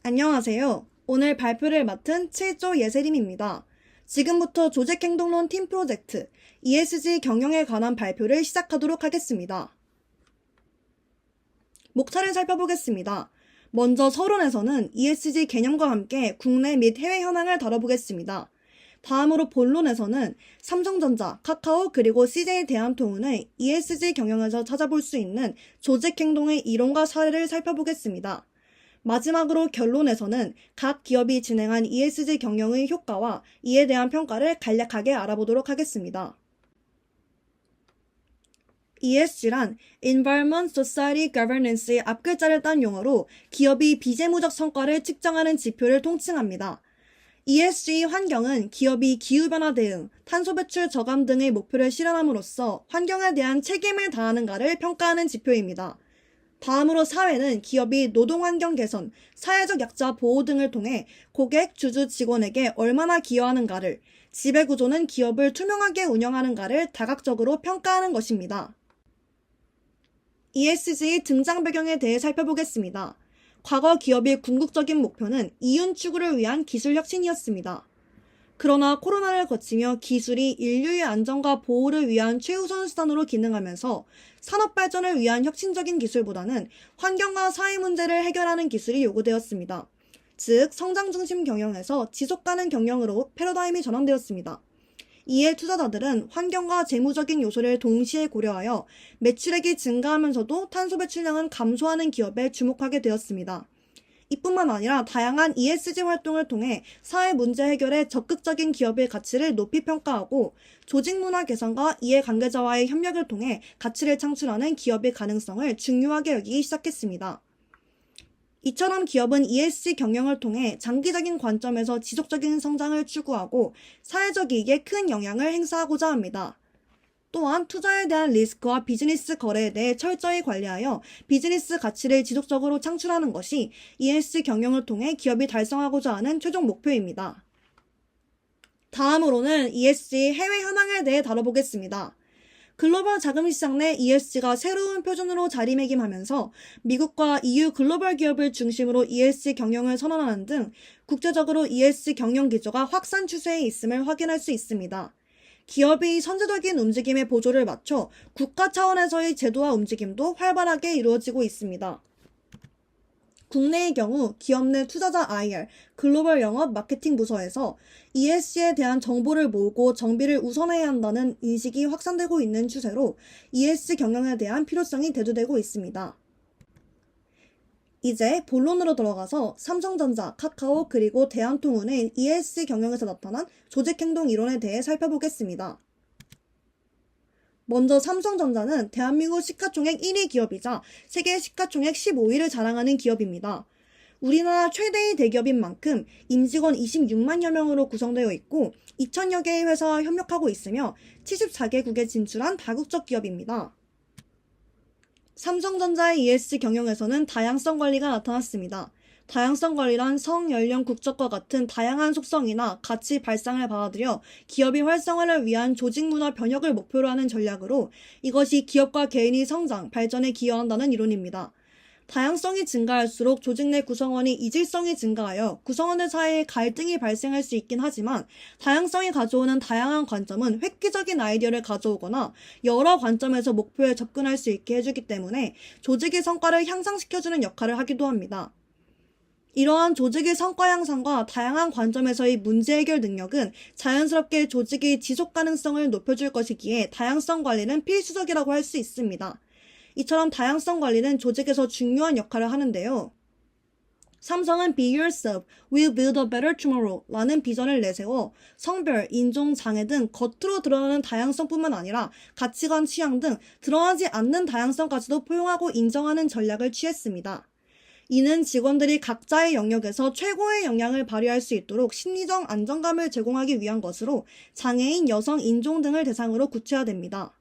안녕하세요. 오늘 발표를 맡은 7조 예세림입니다. 지금부터 조직행동론 팀 프로젝트 ESG 경영에 관한 발표를 시작하도록 하겠습니다. 목차를 살펴보겠습니다. 먼저 서론에서는 ESG 개념과 함께 국내 및 해외 현황을 다뤄보겠습니다. 다음으로 본론에서는 삼성전자, 카카오 그리고 CJ 대한통운의 ESG 경영에서 찾아볼 수 있는 조직행동의 이론과 사례를 살펴보겠습니다. 마지막으로 결론에서는 각 기업이 진행한 ESG 경영의 효과와 이에 대한 평가를 간략하게 알아보도록 하겠습니다. ESG란 Environment, Society, Governance의 앞글자를 딴 용어로 기업이 비재무적 성과를 측정하는 지표를 통칭합니다. ESG 환경은 기업이 기후변화 대응, 탄소 배출 저감 등의 목표를 실현함으로써 환경에 대한 책임을 다하는가를 평가하는 지표입니다. 다음으로 사회는 기업이 노동환경 개선, 사회적 약자 보호 등을 통해 고객, 주주, 직원에게 얼마나 기여하는가를, 지배구조는 기업을 투명하게 운영하는가를 다각적으로 평가하는 것입니다. ESG의 등장 배경에 대해 살펴보겠습니다. 과거 기업의 궁극적인 목표는 이윤 추구를 위한 기술 혁신이었습니다. 그러나 코로나를 거치며 기술이 인류의 안전과 보호를 위한 최우선 수단으로 기능하면서 산업 발전을 위한 혁신적인 기술보다는 환경과 사회 문제를 해결하는 기술이 요구되었습니다. 즉, 성장 중심 경영에서 지속 가능 경영으로 패러다임이 전환되었습니다. 이에 투자자들은 환경과 재무적인 요소를 동시에 고려하여 매출액이 증가하면서도 탄소 배출량은 감소하는 기업에 주목하게 되었습니다. 이뿐만 아니라 다양한 ESG 활동을 통해 사회 문제 해결에 적극적인 기업의 가치를 높이 평가하고 조직 문화 개선과 이해관계자와의 협력을 통해 가치를 창출하는 기업의 가능성을 중요하게 여기기 시작했습니다. 이처럼 기업은 ESG 경영을 통해 장기적인 관점에서 지속적인 성장을 추구하고 사회적 이익에 큰 영향을 행사하고자 합니다. 또한 투자에 대한 리스크와 비즈니스 거래에 대해 철저히 관리하여 비즈니스 가치를 지속적으로 창출하는 것이 ESG 경영을 통해 기업이 달성하고자 하는 최종 목표입니다. 다음으로는 ESG 해외 현황에 대해 다뤄보겠습니다. 글로벌 자금시장 내 ESG가 새로운 표준으로 자리매김하면서 미국과 EU 글로벌 기업을 중심으로 ESG 경영을 선언하는 등 국제적으로 ESG 경영 기조가 확산 추세에 있음을 확인할 수 있습니다. 기업이 선제적인 움직임에 보조를 맞춰 국가 차원에서의 제도와 움직임도 활발하게 이루어지고 있습니다. 국내의 경우 기업 내 투자자 IR, 글로벌 영업 마케팅 부서에서 ESG에 대한 정보를 모으고 정비를 우선해야 한다는 인식이 확산되고 있는 추세로 ESG 경영에 대한 필요성이 대두되고 있습니다. 이제 본론으로 들어가서 삼성전자, 카카오 그리고 대한통운의 ESG 경영에서 나타난 조직행동 이론에 대해 살펴보겠습니다. 먼저 삼성전자는 대한민국 시가총액 1위 기업이자 세계 시가총액 15위를 자랑하는 기업입니다. 우리나라 최대의 대기업인 만큼 임직원 26만여 명으로 구성되어 있고 2,000여 개의 회사와 협력하고 있으며 74개국에 진출한 다국적 기업입니다. 삼성전자의 ESG 경영에서는 다양성 관리가 나타났습니다. 다양성 관리란 성, 연령, 국적과 같은 다양한 속성이나 가치 발상을 받아들여 기업의 활성화를 위한 조직 문화 변혁을 목표로 하는 전략으로 이것이 기업과 개인의 성장, 발전에 기여한다는 이론입니다. 다양성이 증가할수록 조직 내 구성원의 이질성이 증가하여 구성원들 사이에 갈등이 발생할 수 있긴 하지만 다양성이 가져오는 다양한 관점은 획기적인 아이디어를 가져오거나 여러 관점에서 목표에 접근할 수 있게 해주기 때문에 조직의 성과를 향상시켜주는 역할을 하기도 합니다. 이러한 조직의 성과 향상과 다양한 관점에서의 문제 해결 능력은 자연스럽게 조직의 지속 가능성을 높여줄 것이기에 다양성 관리는 필수적이라고 할 수 있습니다. 이처럼 다양성 관리는 조직에서 중요한 역할을 하는데요. 삼성은 Be Yourself, We'll Build a Better Tomorrow 라는 비전을 내세워 성별, 인종, 장애 등 겉으로 드러나는 다양성뿐만 아니라 가치관, 취향 등 드러나지 않는 다양성까지도 포용하고 인정하는 전략을 취했습니다. 이는 직원들이 각자의 영역에서 최고의 역량을 발휘할 수 있도록 심리적 안정감을 제공하기 위한 것으로 장애인, 여성, 인종 등을 대상으로 구체화됩니다.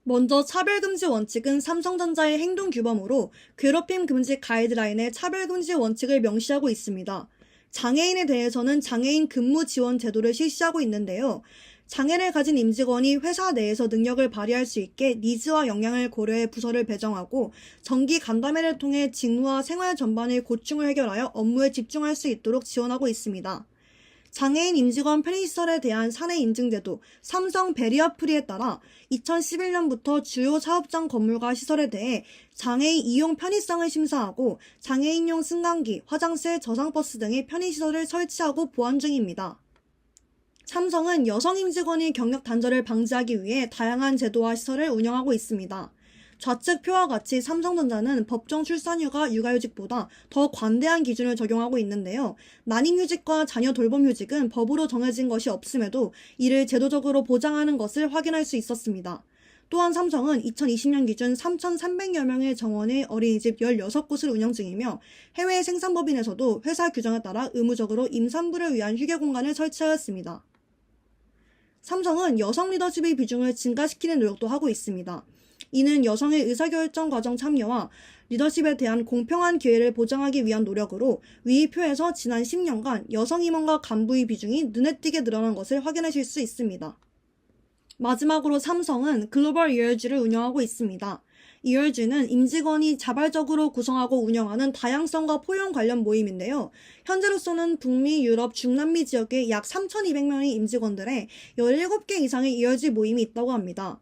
먼저 차별금지 원칙은 삼성전자의 행동규범으로 괴롭힘 금지 가이드라인에 차별금지 원칙을 명시하고 있습니다. 장애인에 대해서는 장애인 근무 지원 제도를 실시하고 있는데요. 장애를 가진 임직원이 회사 내에서 능력을 발휘할 수 있게 니즈와 역량을 고려해 부서를 배정하고 정기 간담회를 통해 직무와 생활 전반의 고충을 해결하여 업무에 집중할 수 있도록 지원하고 있습니다. 장애인 임직원 편의시설에 대한 사내 인증제도 삼성 베리어프리에 따라 2011년부터 주요 사업장 건물과 시설에 대해 장애인 이용 편의성을 심사하고 장애인용 승강기, 화장실, 저상버스 등의 편의시설을 설치하고 보완 중입니다. 삼성은 여성 임직원의 경력 단절을 방지하기 위해 다양한 제도와 시설을 운영하고 있습니다. 좌측 표와 같이 삼성전자는 법정 출산휴가 육아휴직보다 더 관대한 기준을 적용하고 있는데요. 난임휴직과 자녀 돌봄휴직은 법으로 정해진 것이 없음에도 이를 제도적으로 보장하는 것을 확인할 수 있었습니다. 또한 삼성은 2020년 기준 3,300여 명의 정원의 어린이집 16곳을 운영 중이며 해외 생산법인에서도 회사 규정에 따라 의무적으로 임산부를 위한 휴게 공간을 설치하였습니다. 삼성은 여성 리더십의 비중을 증가시키는 노력도 하고 있습니다. 이는 여성의 의사결정 과정 참여와 리더십에 대한 공평한 기회를 보장하기 위한 노력으로 위 표에서 지난 10년간 여성 임원과 간부의 비중이 눈에 띄게 늘어난 것을 확인하실 수 있습니다. 마지막으로 삼성은 글로벌 이얼지를 운영하고 있습니다. 이얼지는 임직원이 자발적으로 구성하고 운영하는 다양성과 포용 관련 모임인데요. 현재로서는 북미, 유럽, 중남미 지역의 약 3,200명의 임직원들의 17개 이상의 이얼지 모임이 있다고 합니다.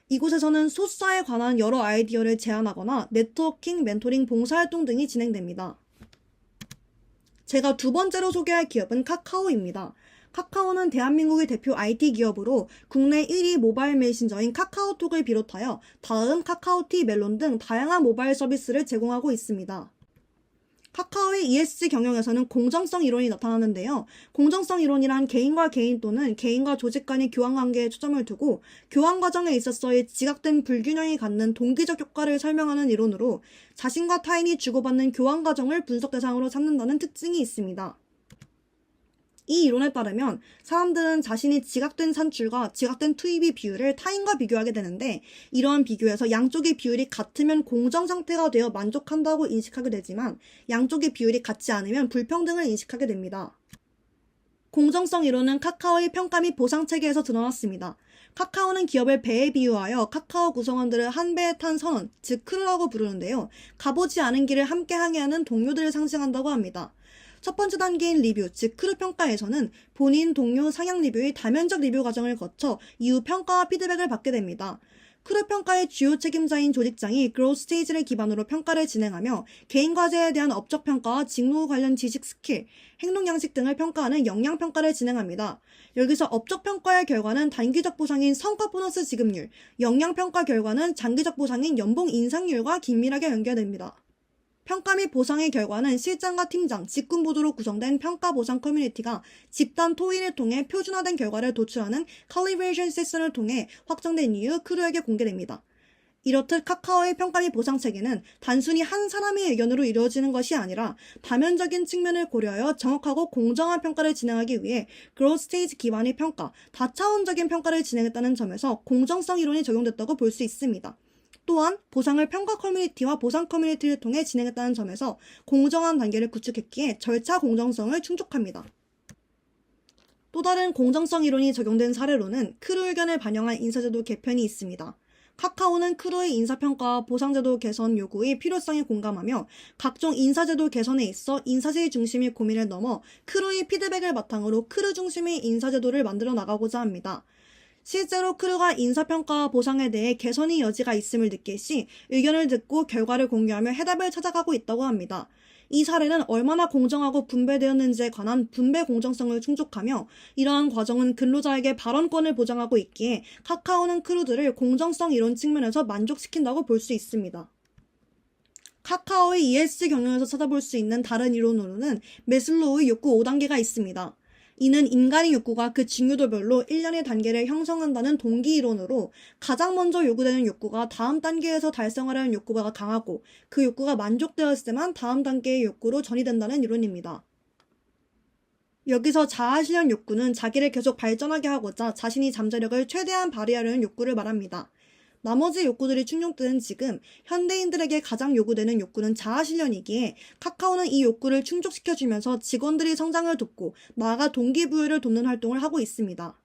이곳에서는 소수자에 관한 여러 아이디어를 제안하거나 네트워킹, 멘토링, 봉사활동 등이 진행됩니다. 제가 두 번째로 소개할 기업은 카카오입니다. 카카오는 대한민국의 대표 IT 기업으로 국내 1위 모바일 메신저인 카카오톡을 비롯하여 다음, 카카오티, 멜론 등 다양한 모바일 서비스를 제공하고 있습니다. 카카오의 ESG 경영에서는 공정성 이론이 나타나는데요. 공정성 이론이란 개인과 개인 또는 개인과 조직 간의 교환관계에 초점을 두고 교환 과정에 있어서의 지각된 불균형이 갖는 동기적 효과를 설명하는 이론으로 자신과 타인이 주고받는 교환 과정을 분석 대상으로 삼는다는 특징이 있습니다. 이 이론에 따르면 사람들은 자신이 지각된 산출과 지각된 투입의 비율을 타인과 비교하게 되는데 이러한 비교에서 양쪽의 비율이 같으면 공정 상태가 되어 만족한다고 인식하게 되지만 양쪽의 비율이 같지 않으면 불평등을 인식하게 됩니다. 공정성 이론은 카카오의 평가 및 보상 체계에서 드러났습니다. 카카오는 기업을 배에 비유하여 카카오 구성원들을 한 배에 탄 선원, 즉 크루라고 부르는데요. 가보지 않은 길을 함께 항해하는 동료들을 상징한다고 합니다. 첫 번째 단계인 리뷰, 즉 크루 평가에서는 본인, 동료, 상향 리뷰의 다면적 리뷰 과정을 거쳐 이후 평가와 피드백을 받게 됩니다. 크루 평가의 주요 책임자인 조직장이 그로스 스테이지를 기반으로 평가를 진행하며 개인 과제에 대한 업적 평가와 직무 관련 지식 스킬, 행동 양식 등을 평가하는 역량 평가를 진행합니다. 여기서 업적 평가의 결과는 단기적 보상인 성과 보너스 지급률, 역량 평가 결과는 장기적 보상인 연봉 인상률과 긴밀하게 연결됩니다. 평가 및 보상의 결과는 실장과 팀장, 직군 보조로 구성된 평가 보상 커뮤니티가 집단 토의를 통해 표준화된 결과를 도출하는 컬리브레이션 세션을 통해 확정된 이후 크루에게 공개됩니다. 이렇듯 카카오의 평가 및 보상 체계는 단순히 한 사람의 의견으로 이루어지는 것이 아니라 다면적인 측면을 고려하여 정확하고 공정한 평가를 진행하기 위해 그로스 스테이지 기반의 평가, 다차원적인 평가를 진행했다는 점에서 공정성 이론이 적용됐다고 볼 수 있습니다. 또한 보상을 평가 커뮤니티와 보상 커뮤니티를 통해 진행했다는 점에서 공정한 단계를 구축했기에 절차 공정성을 충족합니다. 또 다른 공정성 이론이 적용된 사례로는 크루 의견을 반영한 인사제도 개편이 있습니다. 카카오는 크루의 인사평가와 보상제도 개선 요구의 필요성에 공감하며 각종 인사제도 개선에 있어 인사실 중심의 고민을 넘어 크루의 피드백을 바탕으로 크루 중심의 인사제도를 만들어 나가고자 합니다. 실제로 크루가 인사평가와 보상에 대해 개선의 여지가 있음을 느낄 시 의견을 듣고 결과를 공유하며 해답을 찾아가고 있다고 합니다. 이 사례는 얼마나 공정하고 분배되었는지에 관한 분배 공정성을 충족하며 이러한 과정은 근로자에게 발언권을 보장하고 있기에 카카오는 크루들을 공정성 이론 측면에서 만족시킨다고 볼 수 있습니다. 카카오의 ESG 경영에서 찾아볼 수 있는 다른 이론으로는 매슬로우의 욕구 5단계가 있습니다. 이는 인간의 욕구가 그 중요도별로 일련의 단계를 형성한다는 동기 이론으로 가장 먼저 요구되는 욕구가 다음 단계에서 달성하려는 욕구가 강하고 그 욕구가 만족되었을 때만 다음 단계의 욕구로 전이된다는 이론입니다. 여기서 자아실현 욕구는 자기를 계속 발전하게 하고자 자신이 잠재력을 최대한 발휘하려는 욕구를 말합니다. 나머지 욕구들이 충족되는 지금 현대인들에게 가장 요구되는 욕구는 자아실현이기에 카카오는 이 욕구를 충족시켜주면서 직원들이 성장을 돕고 나아가 동기부여를 돕는 활동을 하고 있습니다.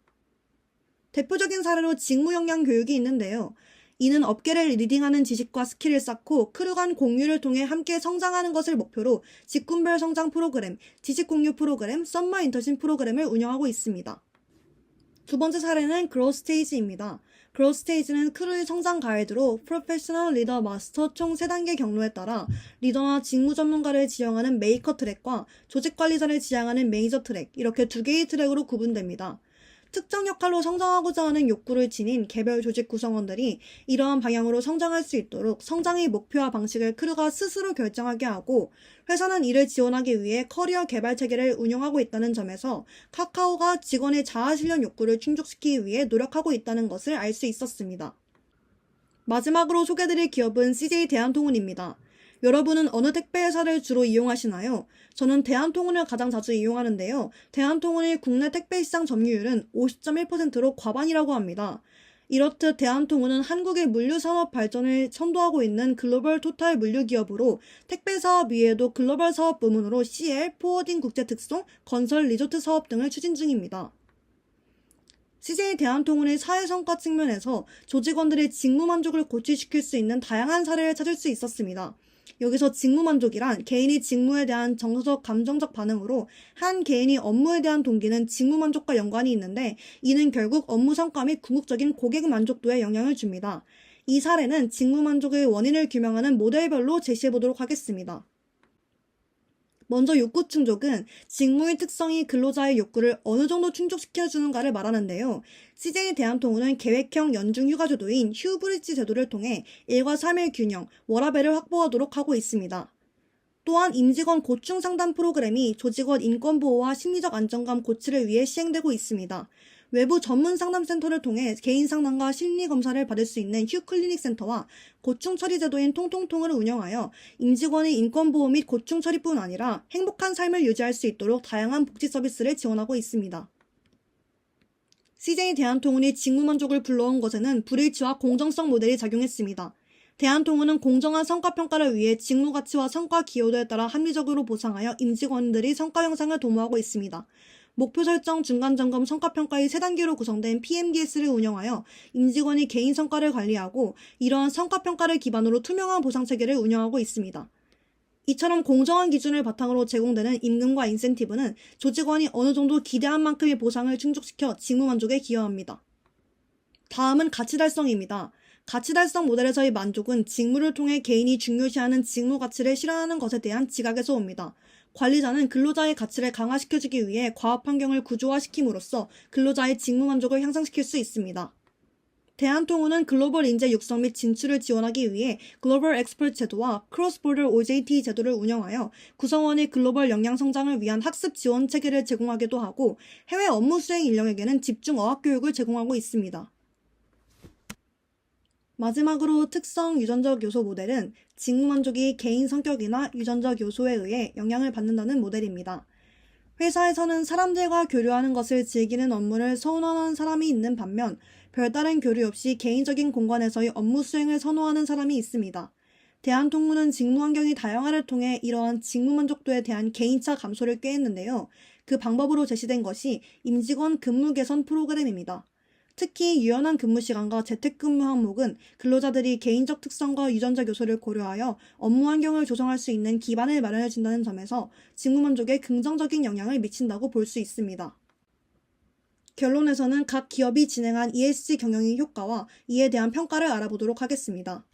대표적인 사례로 직무 역량 교육이 있는데요. 이는 업계를 리딩하는 지식과 스킬을 쌓고 크루 간 공유를 통해 함께 성장하는 것을 목표로 직군별 성장 프로그램, 지식 공유 프로그램, 썸머 인턴십 프로그램을 운영하고 있습니다. 두 번째 사례는 그로우 스테이지입니다. 그로우 스테이지는 크루의 성장 가이드로 프로페셔널 리더 마스터 총 3단계 경로에 따라 리더나 직무 전문가를 지향하는 메이커 트랙과 조직 관리자를 지향하는 매니저 트랙, 이렇게 2개의 트랙으로 구분됩니다. 특정 역할로 성장하고자 하는 욕구를 지닌 개별 조직 구성원들이 이러한 방향으로 성장할 수 있도록 성장의 목표와 방식을 크루가 스스로 결정하게 하고, 회사는 이를 지원하기 위해 커리어 개발 체계를 운영하고 있다는 점에서 카카오가 직원의 자아 실현 욕구를 충족시키기 위해 노력하고 있다는 것을 알 수 있었습니다. 마지막으로 소개드릴 기업은 CJ 대한통운입니다. 여러분은 어느 택배회사를 주로 이용하시나요? 저는 대한통운을 가장 자주 이용하는데요. 대한통운의 국내 택배 시장 점유율은 50.1%로 과반이라고 합니다. 이렇듯 대한통운은 한국의 물류산업 발전을 선도하고 있는 글로벌 토탈 물류기업으로 택배 사업 이외에도 글로벌 사업 부문으로 CL, 포워딩 국제특송, 건설 리조트 사업 등을 추진 중입니다. CJ 대한통운의 사회성과 측면에서 조직원들의 직무 만족을 고취시킬 수 있는 다양한 사례를 찾을 수 있었습니다. 여기서 직무 만족이란 개인이 직무에 대한 정서적, 감정적 반응으로 한 개인이 업무에 대한 동기는 직무 만족과 연관이 있는데, 이는 결국 업무 성과 및 궁극적인 고객 만족도에 영향을 줍니다. 이 사례는 직무 만족의 원인을 규명하는 모델별로 제시해보도록 하겠습니다. 먼저 욕구 충족은 직무의 특성이 근로자의 욕구를 어느 정도 충족시켜주는가를 말하는데요. CJ 대한통운은 계획형 연중 휴가제도인 휴브리지 제도를 통해 일과 삶의 균형, 워라밸을 확보하도록 하고 있습니다. 또한 임직원 고충 상담 프로그램이 조직원 인권보호와 심리적 안정감 고취를 위해 시행되고 있습니다. 외부 전문 상담센터를 통해 개인 상담과 심리 검사를 받을 수 있는 휴클리닉 센터와 고충 처리 제도인 통통통을 운영하여 임직원의 인권보호 및 고충 처리뿐 아니라 행복한 삶을 유지할 수 있도록 다양한 복지 서비스를 지원하고 있습니다. CJ 대한통운이 직무 만족을 불러온 것에는 불일치와 공정성 모델이 작용했습니다. 대한통운은 공정한 성과평가를 위해 직무 가치와 성과 기여도에 따라 합리적으로 보상하여 임직원들이 성과 형상을 도모하고 있습니다. 목표 설정, 중간점검, 성과평가의 3단계로 구성된 PMDS를 운영하여 임직원이 개인 성과를 관리하고 이러한 성과평가를 기반으로 투명한 보상체계를 운영하고 있습니다. 이처럼 공정한 기준을 바탕으로 제공되는 임금과 인센티브는 조직원이 어느 정도 기대한 만큼의 보상을 충족시켜 직무 만족에 기여합니다. 다음은 가치 달성입니다. 가치 달성 모델에서의 만족은 직무를 통해 개인이 중요시하는 직무 가치를 실현하는 것에 대한 지각에서 옵니다. 관리자는 근로자의 가치를 강화시켜주기 위해 과업 환경을 구조화시킴으로써 근로자의 직무 만족을 향상시킬 수 있습니다. 대한통운은 글로벌 인재 육성 및 진출을 지원하기 위해 글로벌 엑스퍼트 제도와 크로스보더 OJT 제도를 운영하여 구성원의 글로벌 역량 성장을 위한 학습 지원 체계를 제공하기도 하고, 해외 업무 수행 인력에게는 집중 어학 교육을 제공하고 있습니다. 마지막으로 특성 유전적 요소 모델은 직무 만족이 개인 성격이나 유전적 요소에 의해 영향을 받는다는 모델입니다. 회사에서는 사람들과 교류하는 것을 즐기는 업무를 선호하는 사람이 있는 반면, 별다른 교류 없이 개인적인 공간에서의 업무 수행을 선호하는 사람이 있습니다. 대한통운은 직무 환경이 다양화를 통해 이러한 직무 만족도에 대한 개인차 감소를 꾀했는데요. 그 방법으로 제시된 것이 임직원 근무 개선 프로그램입니다. 특히 유연한 근무 시간과 재택근무 항목은 근로자들이 개인적 특성과 유전적 요소를 고려하여 업무 환경을 조성할 수 있는 기반을 마련해준다는 점에서 직무 만족에 긍정적인 영향을 미친다고 볼 수 있습니다. 결론에서는 각 기업이 진행한 ESG 경영의 효과와 이에 대한 평가를 알아보도록 하겠습니다.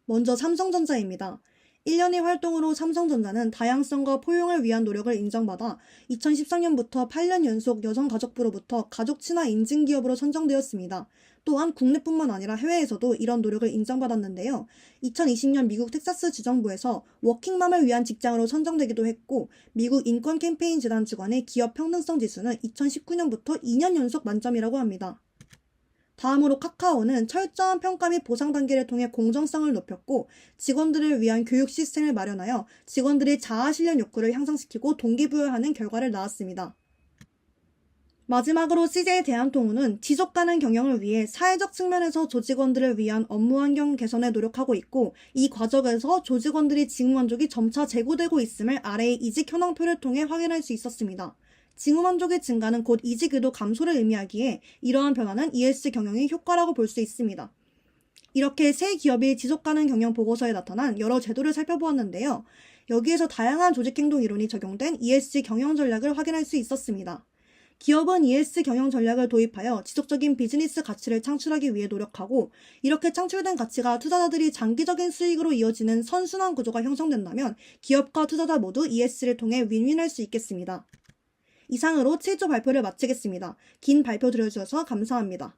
먼저 삼성전자입니다. 1년의 활동으로 삼성전자는 다양성과 포용을 위한 노력을 인정받아 2013년부터 8년 연속 여성가족부로부터 가족 친화 인증 기업으로 선정되었습니다. 또한 국내뿐만 아니라 해외에서도 이런 노력을 인정받았는데요. 2020년 미국 텍사스 주정부에서 워킹맘을 위한 직장으로 선정되기도 했고, 미국 인권 캠페인 재단 주관의 기업 평등성 지수는 2019년부터 2년 연속 만점이라고 합니다. 다음으로 카카오는 철저한 평가 및 보상 단계를 통해 공정성을 높였고, 직원들을 위한 교육 시스템을 마련하여 직원들의 자아 실현 욕구를 향상시키고 동기부여하는 결과를 낳았습니다. 마지막으로 CJ 대한통운은 지속가능 경영을 위해 사회적 측면에서 조직원들을 위한 업무 환경 개선에 노력하고 있고, 이 과정에서 조직원들의 직무 만족이 점차 제고되고 있음을 아래의 이직 현황표를 통해 확인할 수 있었습니다. 징후 만족의 증가는 곧 이직 의도 감소를 의미하기에 이러한 변화는 ES 경영의 효과라고 볼 수 있습니다. 이렇게 새 기업의 지속가능 경영 보고서에 나타난 여러 제도를 살펴보았는데요. 여기에서 다양한 조직행동 이론이 적용된 ESG 경영 전략을 확인할 수 있었습니다. 기업은 ES 경영 전략을 도입하여 지속적인 비즈니스 가치를 창출하기 위해 노력하고, 이렇게 창출된 가치가 투자자들이 장기적인 수익으로 이어지는 선순환 구조가 형성된다면 기업과 투자자 모두 ES를 통해 윈윈할 수 있겠습니다. 이상으로 7조 발표를 마치겠습니다. 긴 발표 들어주셔서 감사합니다.